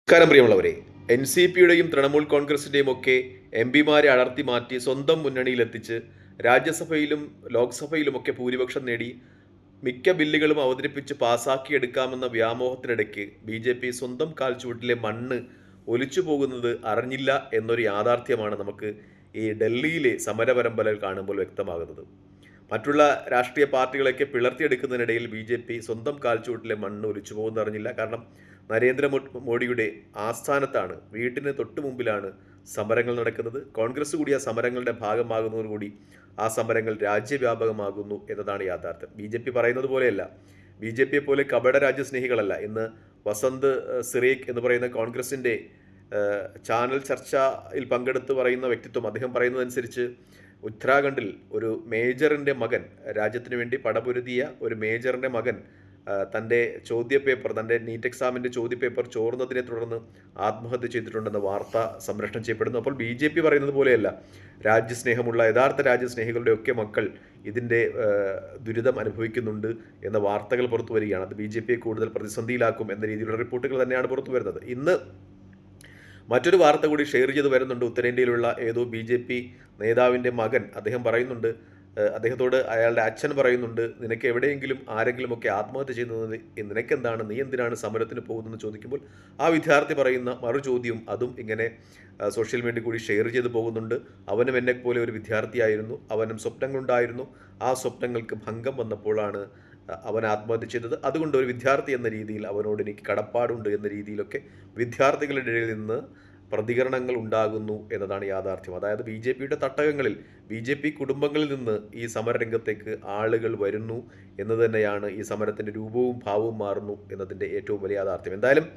നമസ്കാരം പ്രിയമുള്ളവരെ. എൻ.സി.പിയുടെയും തൃണമൂൽ കോൺഗ്രസിന്റെയും ഒക്കെ എംപിമാരെ അടർത്തി മാറ്റി സ്വന്തം മുന്നണിയിലെത്തിച്ച് രാജ്യസഭയിലും ലോക്സഭയിലുമൊക്കെ ഭൂരിപക്ഷം നേടി മിക്ക ബില്ലുകളും അവതരിപ്പിച്ച് പാസാക്കിയെടുക്കാമെന്ന വ്യാമോഹത്തിനിടയ്ക്ക് ബി.ജെ.പി സ്വന്തം കാൽച്ചുവട്ടിലെ മണ്ണ് ഒലിച്ചു പോകുന്നത് അറിഞ്ഞില്ല എന്നൊരു യാഥാർത്ഥ്യമാണ് നമുക്ക് ഈ ഡൽഹിയിലെ സമരപരമ്പരകൾ കാണുമ്പോൾ വ്യക്തമാകുന്നത്. മറ്റുള്ള രാഷ്ട്രീയ പാർട്ടികളെയൊക്കെ പിളർത്തിയെടുക്കുന്നതിനിടയിൽ ബി.ജെ.പി സ്വന്തം കാൽച്ചുവട്ടിലെ മണ്ണ് ഒലിച്ചു പോകുന്നത് അറിഞ്ഞില്ല. കാരണം മോഡിയുടെ ആസ്ഥാനത്താണ്, വീട്ടിന് തൊട്ടു മുമ്പിലാണ് സമരങ്ങൾ നടക്കുന്നത്. കോൺഗ്രസ് കൂടി ആ സമരങ്ങളുടെ ഭാഗമാകുന്നതോടുകൂടി ആ സമരങ്ങൾ രാജ്യവ്യാപകമാകുന്നു എന്നതാണ് യാഥാർത്ഥ്യം. ബി.ജെ.പി പറയുന്നത് പോലെയല്ല, ബി.ജെ.പിയെ പോലെ കപട രാജ്യസ്നേഹികളല്ല. ഇന്ന് വസന്ത് സിറേഖ് എന്ന് പറയുന്ന കോൺഗ്രസിൻ്റെ ചാനൽ ചർച്ചയിൽ പങ്കെടുത്ത് പറയുന്ന വ്യക്തിത്വം, അദ്ദേഹം പറയുന്നതനുസരിച്ച് ഉത്തരാഖണ്ഡിൽ ഒരു മേജറിൻ്റെ മകൻ, രാജ്യത്തിന് വേണ്ടി പടപൊരുതിയ ഒരു മേജറിൻ്റെ മകൻ തൻ്റെ ചോദ്യപേപ്പർ, തൻ്റെ നീറ്റ് എക്സാമിൻ്റെ ചോദ്യപേപ്പർ ചോർന്നതിനെ തുടർന്ന് ആത്മഹത്യ ചെയ്തിട്ടുണ്ടെന്ന വാർത്ത സംപ്രേഷണം ചെയ്യപ്പെടുന്നു. അപ്പോൾ ബി.ജെ.പി പറയുന്നത് പോലെയല്ല, രാജ്യസ്നേഹമുള്ള യഥാർത്ഥ രാജ്യസ്നേഹികളുടെ ഒക്കെ മക്കൾ ഇതിൻ്റെ ദുരിതം അനുഭവിക്കുന്നുണ്ട് എന്ന വാർത്തകൾ പുറത്തു വരികയാണ്. അത് ബി.ജെ.പിയെ കൂടുതൽ പ്രതിസന്ധിയിലാക്കും എന്ന രീതിയിലുള്ള റിപ്പോർട്ടുകൾ തന്നെയാണ് പുറത്തു വരുന്നത്. ഇന്ന് മറ്റൊരു വാർത്ത കൂടി ഷെയർ ചെയ്ത് വരുന്നുണ്ട്. ഉത്തരേന്ത്യയിലുള്ള ഏതോ ബി.ജെ.പി നേതാവിൻ്റെ മകൻ, അദ്ദേഹം പറയുന്നുണ്ട്, അദ്ദേഹത്തോട് അയാളുടെ അച്ഛൻ പറയുന്നുണ്ട്, നിനക്ക് എവിടെയെങ്കിലും ആരെങ്കിലുമൊക്കെ ആത്മഹത്യ ചെയ്യുന്നത് നിനക്കെന്താണ്, നീ എന്തിനാണ് സമരത്തിന് പോകുന്നതെന്ന് ചോദിക്കുമ്പോൾ ആ വിദ്യാർത്ഥി പറയുന്ന മറു ചോദ്യവും അതും ഇങ്ങനെ സോഷ്യൽ മീഡിയ കൂടി ഷെയർ ചെയ്ത് പോകുന്നുണ്ട്. അവനും എന്നെപ്പോലെ ഒരു വിദ്യാർത്ഥിയായിരുന്നു, അവനും സ്വപ്നങ്ങളുണ്ടായിരുന്നു, ആ സ്വപ്നങ്ങൾക്ക് ഭംഗം വന്നപ്പോഴാണ് അവൻ ആത്മഹത്യ ചെയ്തത്. അതുകൊണ്ട് ഒരു വിദ്യാർത്ഥി എന്ന രീതിയിൽ അവനോട് എനിക്ക് കടപ്പാടുണ്ട് എന്ന രീതിയിലൊക്കെ വിദ്യാർത്ഥികളുടെ ഇടയിൽ നിന്ന് പ്രതികരണങ്ങൾ ഉണ്ടാകുന്നു എന്നതാണ് യാഥാർത്ഥ്യം. അതായത് ബി.ജെ.പിയുടെ തട്ടകങ്ങളിൽ, ബി.ജെ.പി കുടുംബങ്ങളിൽ നിന്ന് ഈ സമരരംഗത്തേക്ക് ആളുകൾ വരുന്നു എന്ന് തന്നെയാണ്, ഈ സമരത്തിൻ്റെ രൂപവും ഭാവവും മാറുന്നു എന്നതിൻ്റെ ഏറ്റവും വലിയ യാഥാർത്ഥ്യം. എന്തായാലും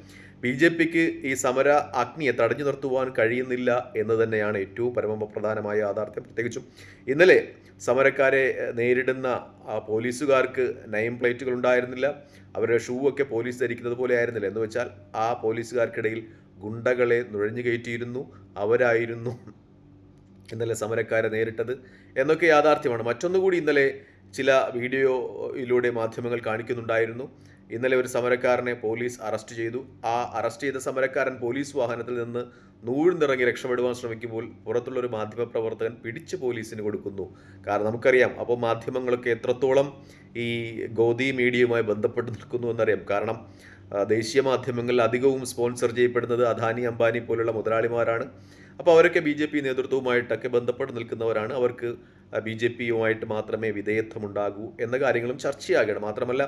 ബി.ജെ.പിക്ക് ഈ സമര അഗ്നിയെ തടഞ്ഞു നിർത്തുവാൻ കഴിയുന്നില്ല എന്ന് തന്നെയാണ് ഏറ്റവും പരമപ്രധാനമായ യാഥാർത്ഥ്യം. പ്രത്യേകിച്ചും ഇന്നലെ സമരക്കാരെ നേരിടുന്ന പോലീസുകാർക്ക് നെയിം പ്ലേറ്റുകൾ ഉണ്ടായിരുന്നില്ല, അവരുടെ ഷൂ ഒക്കെ പോലീസ് ധരിക്കുന്നത് പോലെ ആയിരുന്നില്ല. എന്ന് വെച്ചാൽ ആ പോലീസുകാർക്കിടയിൽ ഗുണ്ടകളെ നുഴഞ്ഞു കയറ്റിയിരുന്നു, അവരായിരുന്നു ഇന്നലെ സമരക്കാരെ നേരിട്ടത് എന്നൊക്കെ യാഥാർത്ഥ്യമാണ്. മറ്റൊന്നുകൂടി ഇന്നലെ ചില വീഡിയോയിലൂടെ മാധ്യമങ്ങൾ കാണിക്കുന്നുണ്ടായിരുന്നു. ഇന്നലെ ഒരു സമരക്കാരനെ പോലീസ് അറസ്റ്റ് ചെയ്തു. ആ അറസ്റ്റ് ചെയ്ത സമരക്കാരൻ പോലീസ് വാഹനത്തിൽ നിന്ന് നൂഴ്ന്നിറങ്ങി രക്ഷപ്പെടുവാൻ ശ്രമിക്കുമ്പോൾ പുറത്തുള്ളൊരു മാധ്യമപ്രവർത്തകൻ പിടിച്ച് പോലീസിന് കൊടുക്കുന്നു. കാരണം നമുക്കറിയാം, അപ്പോൾ മാധ്യമങ്ങളൊക്കെ എത്രത്തോളം ഈ ഗോദി മീഡിയയുമായി ബന്ധപ്പെട്ട് നിൽക്കുന്നു എന്നറിയാം. കാരണം ദേശീയ മാധ്യമങ്ങളിൽ അധികവും സ്പോൺസർ ചെയ്യപ്പെടുന്നത് അദാനി അംബാനി പോലുള്ള മുതലാളിമാരാണ്. അപ്പോൾ അവരൊക്കെ ബി.ജെ.പി നേതൃത്വവുമായിട്ടൊക്കെ ബന്ധപ്പെട്ട് നിൽക്കുന്നവരാണ്. അവർക്ക് ബി.ജെ.പിയുമായിട്ട് മാത്രമേ വിധേയത്വമുണ്ടാകൂ എന്ന കാര്യങ്ങളും ചർച്ചയാകണം. മാത്രമല്ല,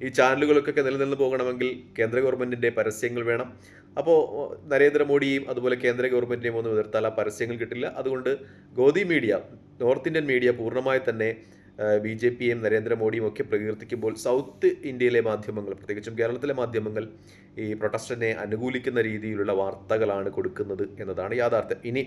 ഈ ചാനലുകൾക്കൊക്കെ നിലനിന്ന് പോകണമെങ്കിൽ കേന്ദ്ര ഗവൺമെൻറ്റിൻ്റെ പരസ്യങ്ങൾ വേണം. അപ്പോൾ നരേന്ദ്രമോദിയെയും അതുപോലെ കേന്ദ്ര ഗവൺമെൻറ്റിനെയും ഒന്നും എതിർത്താൽ ആ പരസ്യങ്ങൾ കിട്ടില്ല. അതുകൊണ്ട് Godi media, north Indian media പൂർണ്ണമായി തന്നെ ബി.ജെ.പിയും നരേന്ദ്രമോദിയും ഒക്കെ പ്രകീർത്തിക്കുമ്പോൾ സൗത്ത് ഇന്ത്യയിലെ മാധ്യമങ്ങൾ, പ്രത്യേകിച്ചും കേരളത്തിലെ മാധ്യമങ്ങൾ ഈ പ്രൊട്ടസ്റ്റിനെ അനുകൂലിക്കുന്ന രീതിയിലുള്ള വാർത്തകളാണ് കൊടുക്കുന്നത് എന്നതാണ് യാഥാർത്ഥ്യം. ഇനി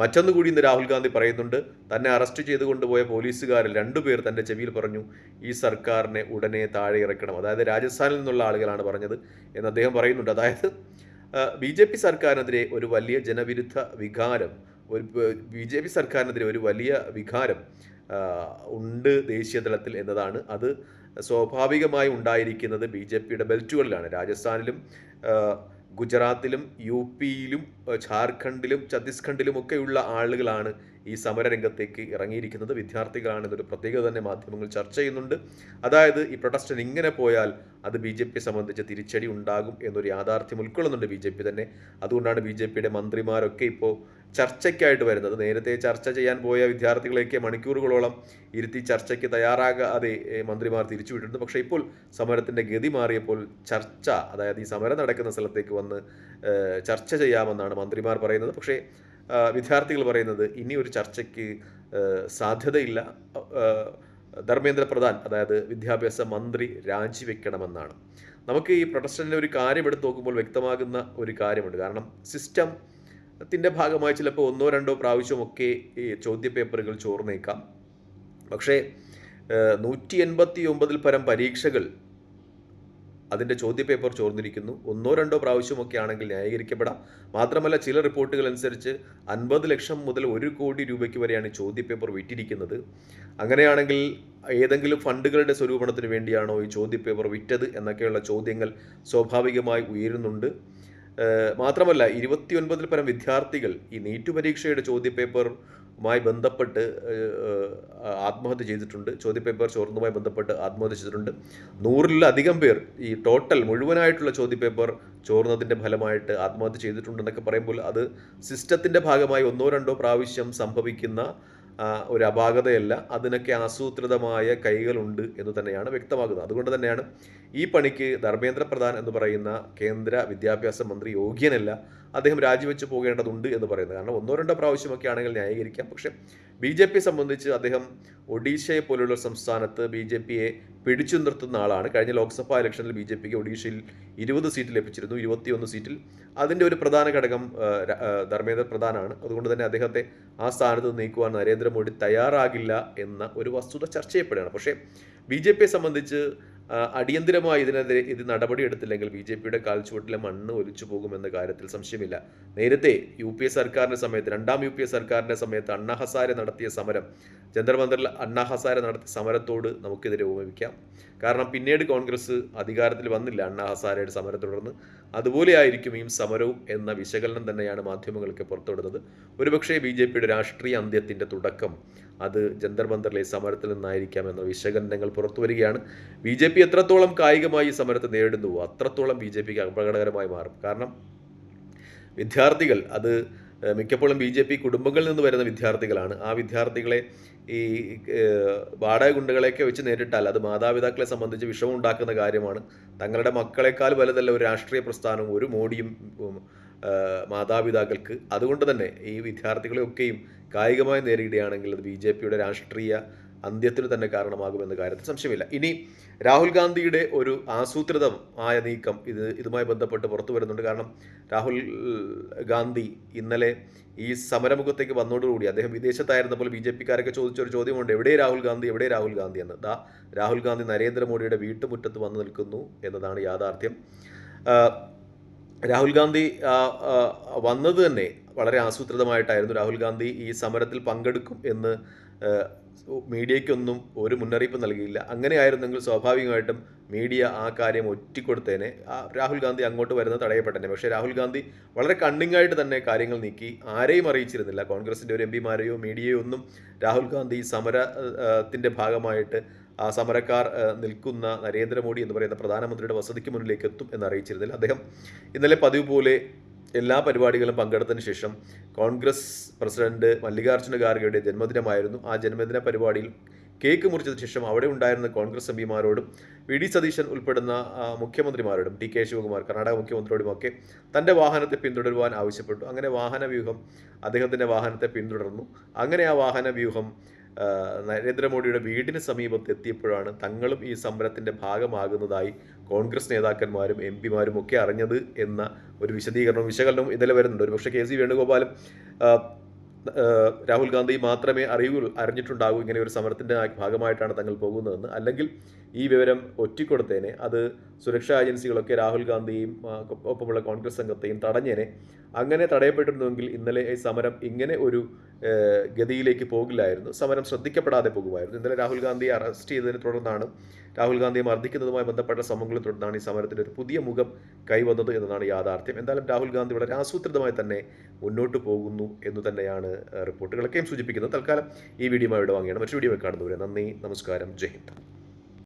മറ്റൊന്നുകൂടി ഇന്ന് രാഹുൽ ഗാന്ധി പറയുന്നുണ്ട്, തന്നെ അറസ്റ്റ് ചെയ്ത് കൊണ്ടുപോയ പോലീസുകാരിൽ 2 പേർ തൻ്റെ ചെവിയിൽ പറഞ്ഞു, ഈ സർക്കാരിനെ ഉടനെ താഴെ ഇറക്കണം. അതായത് രാജസ്ഥാനിൽ നിന്നുള്ള ആളുകളാണ് പറഞ്ഞത് എന്ന് അദ്ദേഹം പറയുന്നുണ്ട്. അതായത് ബി.ജെ.പി സർക്കാരിനെതിരെ ഒരു വലിയ ജനവിരുദ്ധ വികാരം, ബി.ജെ.പി സർക്കാരിനെതിരെ ഒരു വലിയ വികാരം ഉണ്ട് ദേശീയ തലത്തിൽ എന്നതാണ്. അത് സ്വാഭാവികമായി ഉണ്ടായിരിക്കുന്നത് ബി.ജെ.പിയുടെ ബെൽറ്റുകളിലാണ്. രാജസ്ഥാനിലും ഗുജറാത്തിലും യു.പിയിലും ഝാർഖണ്ഡിലും ഛത്തീസ്ഗഡിലും ഒക്കെയുള്ള ആളുകളാണ് ഈ സമരരംഗത്തേക്ക് ഇറങ്ങിയിരിക്കുന്നത്, വിദ്യാർത്ഥികളാണെന്നൊരു പ്രത്യേകത തന്നെ മാധ്യമങ്ങൾ ചർച്ച ചെയ്യുന്നുണ്ട്. അതായത് ഈ പ്രൊട്ടസ്റ്റ് ഇങ്ങനെ പോയാൽ അത് ബി.ജെ.പിയെ സംബന്ധിച്ച് തിരിച്ചടി ഉണ്ടാകും എന്നൊരു യാഥാർത്ഥ്യം ഉൾക്കൊള്ളുന്നുണ്ട് ബി.ജെ.പി തന്നെ. അതുകൊണ്ടാണ് ബി.ജെ.പിയുടെ മന്ത്രിമാരൊക്കെ ഇപ്പോൾ ചർച്ചയ്ക്കായിട്ട് വരുന്നത്. നേരത്തെ ചർച്ച ചെയ്യാൻ പോയ വിദ്യാർത്ഥികളെയൊക്കെ മണിക്കൂറുകളോളം ഇരുത്തി ചർച്ചയ്ക്ക് തയ്യാറാകാതെ മന്ത്രിമാർ തിരിച്ചുവിട്ടിരുന്നു. പക്ഷേ ഇപ്പോൾ സമരത്തിൻ്റെ ഗതി മാറിയപ്പോൾ ചർച്ച, അതായത് ഈ സമരം നടക്കുന്ന സ്ഥലത്തേക്ക് വന്ന് ചർച്ച ചെയ്യാമെന്നാണ് മന്ത്രിമാർ പറയുന്നത്. പക്ഷേ വിദ്യാർത്ഥികൾ പറയുന്നത് ഇനി ഒരു ചർച്ചയ്ക്ക് സാധ്യതയില്ല, ധർമ്മേന്ദ്ര പ്രധാൻ, അതായത് വിദ്യാഭ്യാസ മന്ത്രി രാജിവെക്കണമെന്നാണ്. നമുക്ക് ഈ പ്രൊട്ടസ്റ്റിൻ്റെ ഒരു കാര്യം എടുത്ത് നോക്കുമ്പോൾ വ്യക്തമാകുന്ന ഒരു കാര്യമുണ്ട്. കാരണം സിസ്റ്റത്തിൻ്റെ ഭാഗമായി ചിലപ്പോൾ 1-2 പ്രാവശ്യമൊക്കെ ഈ ചോദ്യപേപ്പറുകൾ ചോർന്നേക്കാം. പക്ഷേ 189 പരം പരീക്ഷകൾ അതിൻ്റെ ചോദ്യപേപ്പർ ചോർന്നിരിക്കുന്നു. 1-2 പ്രാവശ്യമൊക്കെ ആണെങ്കിൽ ന്യായീകരിക്കപ്പെടാം. മാത്രമല്ല, ചില റിപ്പോർട്ടുകൾ അനുസരിച്ച് 50 ലക്ഷം മുതൽ 1 കോടി രൂപയ്ക്ക് വരെയാണ് ചോദ്യപേപ്പർ വിറ്റിരിക്കുന്നത്. അങ്ങനെയാണെങ്കിൽ ഏതെങ്കിലും ഫണ്ടുകളുടെ സ്വരൂപണത്തിന് വേണ്ടിയാണോ ഈ ചോദ്യപേപ്പർ വിറ്റത് എന്നൊക്കെയുള്ള ചോദ്യങ്ങൾ സ്വാഭാവികമായി ഉയരുന്നുണ്ട്. മാത്രമല്ല 29 പരം വിദ്യാർത്ഥികൾ ഈ നീറ്റ് പരീക്ഷയുടെ ചോദ്യപേപ്പറുമായി ബന്ധപ്പെട്ട് ആത്മഹത്യ ചെയ്തിട്ടുണ്ട്. ചോദ്യപേപ്പർ ചോർന്നതുമായി ബന്ധപ്പെട്ട് ആത്മഹത്യ ചെയ്തിട്ടുണ്ട്. 100-ലധികം പേർ ഈ ടോട്ടൽ മുഴുവനായിട്ടുള്ള ചോദ്യപേപ്പർ ചോർന്നതിൻ്റെ ഫലമായിട്ട് ആത്മഹത്യ ചെയ്തിട്ടുണ്ടെന്നൊക്കെ പറയുമ്പോൾ അത് സിസ്റ്റത്തിൻ്റെ ഭാഗമായി 1-2 പ്രാവശ്യം സംഭവിക്കുന്ന ഒരു അപാകതയല്ല, അതിനൊക്കെ ആസൂത്രിതമായ കൈകളുണ്ട് എന്ന് തന്നെയാണ് വ്യക്തമാകുന്നത്. അതുകൊണ്ട് തന്നെയാണ് ഈ പണിക്ക് ധർമ്മേന്ദ്ര പ്രധാൻ എന്ന് പറയുന്ന കേന്ദ്ര വിദ്യാഭ്യാസ മന്ത്രി യോഗ്യനല്ല, അദ്ദേഹം രാജിവെച്ച് പോകേണ്ടതുണ്ട് എന്ന് പറയുന്നത്. കാരണം 1-2 പ്രാവശ്യമൊക്കെ ആണെങ്കിൽ ന്യായീകരിക്കാം. പക്ഷേ BJP സംബന്ധിച്ച് അദ്ദേഹം ഒഡീഷയെ പോലുള്ള സംസ്ഥാനത്ത് BJPയെ പിടിച്ചു നിർത്തുന്ന ആളാണ്. കഴിഞ്ഞ ലോക്സഭാ ഇലക്ഷനിൽ BJPക്ക് ഒഡീഷയിൽ 20 സീറ്റ് ലഭിച്ചിരുന്നു, 21 സീറ്റിൽ. അതിൻ്റെ ഒരു പ്രധാന ഘടകം ധർമ്മേന്ദ്ര പ്രധാനാണ്. അതുകൊണ്ട് തന്നെ അദ്ദേഹത്തെ ആ സ്ഥാനത്ത് നീക്കുവാൻ നരേന്ദ്രമോദി തയ്യാറാകില്ല എന്ന ഒരു വസ്തുത ചർച്ച ചെയ്യപ്പെടുകയാണ്. പക്ഷേ BJPയെ സംബന്ധിച്ച് അടിയന്തിരമായി ഇത് നടപടി എടുത്തില്ലെങ്കിൽ BJPയുടെ കാൽച്ചുവട്ടിലെ മണ്ണ് ഒലിച്ചു പോകുമെന്ന കാര്യത്തിൽ സംശയമില്ല. നേരത്തെ UPA സർക്കാരിൻ്റെ സമയത്ത്, 2ാം UPA സർക്കാരിൻ്റെ സമയത്ത് അണ്ണാ ഹസാരെ നടത്തിയ സമരം, ജന്തർ മന്ദറിൽ അണ്ണാ ഹസാരെ നടത്തിയ സമരത്തോട് നമുക്കെതിരെ ഉപയോഗിക്കാം. കാരണം പിന്നീട് കോൺഗ്രസ് അധികാരത്തിൽ വന്നില്ല അണ്ണാ ഹസാരയുടെ സമരം തുടർന്ന്. അതുപോലെയായിരിക്കും ഈ സമരവും എന്ന വിശകലനം തന്നെയാണ് മാധ്യമങ്ങൾക്ക് പുറത്തുവിടുന്നത്. ഒരുപക്ഷേ BJPയുടെ രാഷ്ട്രീയ അന്ത്യത്തിൻ്റെ തുടക്കം അത് ജന്തർ മന്ദറിലെ സമരത്തിൽ നിന്നായിരിക്കാം എന്ന വിശകലനങ്ങൾ പുറത്തു വരികയാണ്. BJP എത്രത്തോളം കായികമായി ഈ സമരത്തെ നേരിടുന്നുവോ അത്രത്തോളം BJPക്ക് അപകടകരമായി മാറും. കാരണം വിദ്യാർത്ഥികൾ അത് മിക്കപ്പോഴും BJP കുടുംബങ്ങളിൽ നിന്ന് വരുന്ന വിദ്യാർത്ഥികളാണ്. ആ വിദ്യാർത്ഥികളെ ഈ വാടക ഗുണ്ടകളെയൊക്കെ വെച്ച് നേരിട്ടാൽ അത് മാതാപിതാക്കളെ സംബന്ധിച്ച് വിഷമമുണ്ടാക്കുന്ന കാര്യമാണ്. തങ്ങളുടെ മക്കളെക്കാൾ വലുതല്ല ഒരു രാഷ്ട്രീയ പ്രസ്ഥാനവും ഒരു മോഡിയും മാതാപിതാക്കൾക്ക്. അതുകൊണ്ട് തന്നെ ഈ വിദ്യാർത്ഥികളെയൊക്കെയും കായികമായി നേരിടുകയാണെങ്കിൽ അത് BJPയുടെ രാഷ്ട്രീയ അന്ത്യത്തിന് തന്നെ കാരണമാകുമെന്ന കാര്യത്തിൽ സംശയമില്ല. ഇനി രാഹുൽ ഗാന്ധിയുടെ ഒരു ആസൂത്രിതമായ നീക്കം ഇതുമായി ബന്ധപ്പെട്ട് പുറത്തു വരുന്നുണ്ട്. കാരണം രാഹുൽ ഗാന്ധി ഇന്നലെ ഈ സമരമുഖത്തേക്ക് വന്നതോടുകൂടി അദ്ദേഹം വിദേശത്തായിരുന്നപ്പോൾ BJPക്കാരൊക്കെ ചോദിച്ചൊരു ചോദ്യമുണ്ട്, എവിടെ രാഹുൽ ഗാന്ധി, എവിടെ രാഹുൽ ഗാന്ധി എന്ന്. രാഹുൽ ഗാന്ധി നരേന്ദ്രമോദിയുടെ വീട്ടുമുറ്റത്ത് വന്നു നിൽക്കുന്നു എന്നതാണ് യാഥാർത്ഥ്യം. രാഹുൽ ഗാന്ധി വന്നത് തന്നെ വളരെ ആസൂത്രിതമായിട്ടായിരുന്നു. രാഹുൽ ഗാന്ധി ഈ സമരത്തിൽ പങ്കെടുക്കും എന്ന് മീഡിയയ്ക്കൊന്നും ഒരു മുന്നറിയിപ്പ് നൽകിയില്ല. അങ്ങനെയായിരുന്നെങ്കിൽ സ്വാഭാവികമായിട്ടും മീഡിയ ആ കാര്യം ഒറ്റിക്കൊടുത്തേനെ, രാഹുൽ ഗാന്ധി അങ്ങോട്ട് വരുന്നത് തടയപ്പെട്ടനെ. പക്ഷേ രാഹുൽ ഗാന്ധി വളരെ കണ്ണിങ്ങായിട്ട് തന്നെ കാര്യങ്ങൾ നീക്കി, ആരെയും അറിയിച്ചിരുന്നില്ല. കോൺഗ്രസിൻ്റെ ഒരു MPമാരെയോ മീഡിയയോ ഒന്നും രാഹുൽ ഗാന്ധി സമരത്തിൻ്റെ ഭാഗമായിട്ട് ആ സമരക്കാർ നിൽക്കുന്ന നരേന്ദ്രമോദി എന്ന് പറയുന്ന പ്രധാനമന്ത്രിയുടെ വസതിക്ക് മുന്നിലേക്ക് എത്തും എന്ന് അറിയിച്ചിരുന്നില്ല. അദ്ദേഹം ഇന്നലെ പതിവ് പോലെ എല്ലാ പരിപാടികളും പങ്കെടുത്തതിന് ശേഷം കോൺഗ്രസ് പ്രസിഡന്റ് മല്ലികാർജ്ജുന ഖാർഗെയുടെ ജന്മദിനമായിരുന്നു. ആ ജന്മദിന പരിപാടിയിൽ കേക്ക് മുറിച്ചതിന് ശേഷം അവിടെ ഉണ്ടായിരുന്ന കോൺഗ്രസ് MPമാരോടും VD സതീശൻ ഉൾപ്പെടുന്ന മുഖ്യമന്ത്രിമാരോടും TK ശിവകുമാർ കർണാടക മുഖ്യമന്ത്രിയോടുമൊക്കെ തൻ്റെ വാഹനത്തെ പിന്തുടരുവാൻ ആവശ്യപ്പെട്ടു. അങ്ങനെ വാഹനവ്യൂഹം അദ്ദേഹത്തിൻ്റെ വാഹനത്തെ പിന്തുടർന്നു. അങ്ങനെ ആ വാഹനവ്യൂഹം നരേന്ദ്രമോദിയുടെ വീടിന് സമീപത്ത് എത്തിയപ്പോഴാണ് തങ്ങളും ഈ സമരത്തിൻ്റെ ഭാഗമാകുന്നതായി കോൺഗ്രസ് നേതാക്കന്മാരും MPമാരും ഒക്കെ അറിഞ്ഞത് എന്ന ഒരു വിശകലനവും ഇന്നലെ വരുന്നുണ്ട്. ഒരുപക്ഷെ KC വേണുഗോപാലും രാഹുൽ ഗാന്ധി മാത്രമേ അറിഞ്ഞിട്ടുണ്ടാകൂ ഇങ്ങനെ ഒരു സമരത്തിൻ്റെ ഭാഗമായിട്ടാണ് തങ്ങൾ പോകുന്നതെന്ന്. അല്ലെങ്കിൽ ഈ വിവരം ഒറ്റിക്കൊടുത്തേനെ. അത് സുരക്ഷാ ഏജൻസികളൊക്കെ രാഹുൽ ഗാന്ധിയും ഒപ്പമുള്ള കോൺഗ്രസ് സംഘത്തെയും തടഞ്ഞേനെ. അങ്ങനെ തടയപ്പെട്ടിരുന്നുവെങ്കിൽ ഇന്നലെ ഈ സമരം ഇങ്ങനെ ഒരു ഗതിയിലേക്ക് പോകില്ലായിരുന്നു, സമരം ശ്രദ്ധിക്കപ്പെടാതെ പോകുമായിരുന്നു. ഇന്നലെ രാഹുൽ ഗാന്ധിയെ അറസ്റ്റ് ചെയ്തതിനെ തുടർന്നാണ്, രാഹുൽ ഗാന്ധിയെ മർദ്ദിക്കുന്നതുമായി ബന്ധപ്പെട്ട സംഭവങ്ങളെ തുടർന്നാണ് ഈ സമരത്തിൻ്റെ ഒരു പുതിയ മുഖം കൈവന്നത് എന്നതാണ് യാഥാർത്ഥ്യം. എന്തായാലും രാഹുൽ ഗാന്ധി വളരെ ആസൂത്രിതമായി തന്നെ മുന്നോട്ട് പോകുന്നു എന്ന് തന്നെയാണ് റിപ്പോർട്ടുകളൊക്കെയും സൂചിപ്പിക്കുന്നത്. തൽക്കാലം ഈ വീഡിയോ ഇവിടെ വാങ്ങിയാണ്. മറ്റൊരു വീഡിയോ കാണുന്നവരെ നന്ദി, നമസ്കാരം, ജയ് ഹിന്ദ്.